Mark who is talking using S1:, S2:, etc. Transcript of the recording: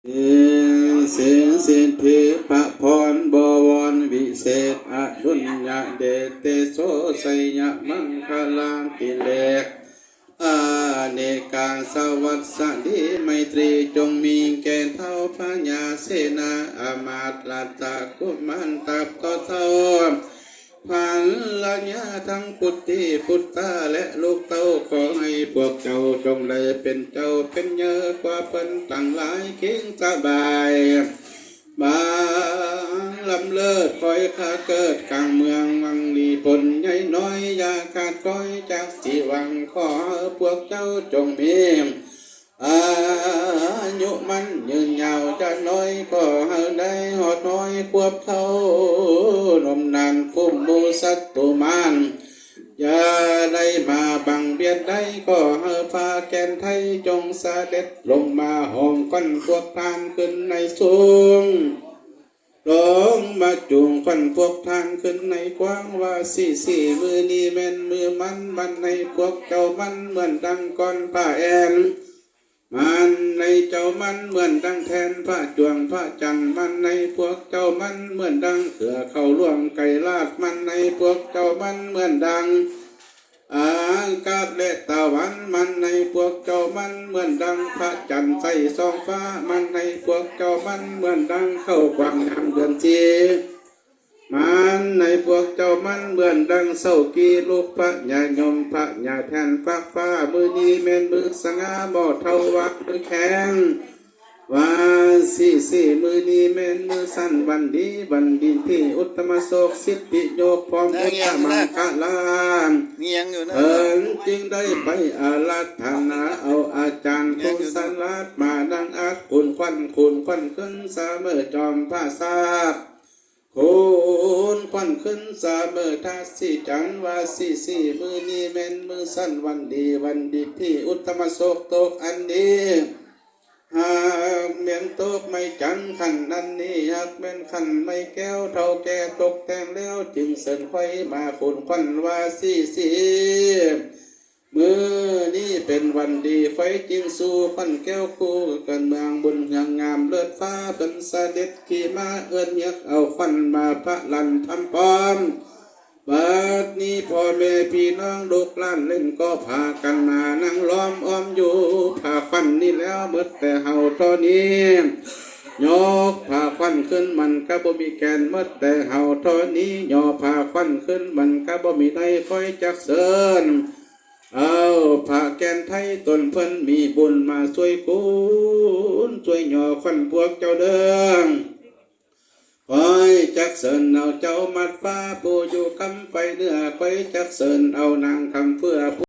S1: เสียงสิทธิพระพรบวรวิเศษอดุลยเดชเตโสไสยมังคลาติเลกอาเนกาสวัสดีไมตรีจงมีแก่เท่าพญาเสนาอามาตลาตะกุมันตับต่อเท่าพันละญาทั้งพุทธิพุทธาและลูกเต้าขอให้พวกเจ้าจงได้เป็นเจ้าเป็นเยอะกว่าเพิ่นตั้งหลายเคียงสบายบางลำเลิศคอยข้าเกิดกลางเมืองวังลีผลใหญ่น้อยยาขาดก้อยจากสีวังขอพวกเจ้าจงมีอายุมันยืนยาวจะน้อยก็ให้ได้หอดน้อยควบเท่านมนานฟุ้มมูสัตตุมานอย่าได้มาบังเบียดได้ก็ให้พาแกนไทยจงเสด็จลงมาห้องก้นพวกทานขึ้นในสูงลงมาจูงก้นพวกทานขึ้นในกว้างว่าสี่มือนี้แม่นมือมันบันในพวกเจ้ามันเหมือนดังก้อนผ้าแอนมันในเจ้ามันเหมือนดังแทนพระจวงพระจันทร์มันในพวกเจ้ามันเหมือนดังเขือเข้าล่วงไก่ลาดมันในพวกเจ้ามันเหมือนดังอากาศและตะวันมันในพวกเจ้ามันเหมือนดังพระจันทร์ใส่ซองฟ้ามันในพวกเจ้ามันเหมือนดังเข้ากวางน้ำเดือนจีมันในพวกเจ้ามันเหมือนดังเศร้ากีลูกพระญายมพระญาแทนฟ้าฟ้ามือนี้แม่นมือสง่าบ่เท่าวัดมือแข็งว่าสี่มือนี้แม่นมือสั้นวันดีวันดินที่อุตตมโศกสิทธิโยกพร้อมอุตตมังคลานจึงได้ไปอาราธนาเอาอาจารย์ผู้สลัดมาดังอาจคุณควันขึ้นเสมอจอมพระทราบคุณควันขึ้นเสมอทัศสีจันว่าสี่มือนี้แม่นมือสั้นวันดีที่อุตตมโศกตกอันนี้หากเมียนตกไม่จังขันนั้นนี้หากเป็นขันไม่แก้วเท่าแก่ตกแต่งแล้วจึงเสินไฟมาคุณควันว่าสี่มือนี้เป็นวันดีไฟจึงสู้พันแก้วคู่กันเมืองบุญยังงามเลิศฟ้าเป็นเสด็จขี่มาเอื้อนยักเอาควันมาพระลันทำปอมบัดนี้พ่อแม่พี่น้องลูกหลานเล่นก็พากันมานั่งล้อมอ้อมอยู่พาควันนี่แล้วเมื่อแต่เฮาเท่านี้ยกพาควันขึ้นมันก็บ่มีแกนเมื่อแต่เฮาเท่านี้ย่อพาควันขึ้นมันก็บ่มีได้คอยจักเสินเอาพระแกนไทยตนเพิ่นมีบุญมาช่วยคุณช่วยย่อควันพวกเจ้าเด้อคอยจักเสินเอาเจ้ามัดฟ้าผู้อยู่คำไฟเนื้อคอยจักเสินเอานางคำเพื่อ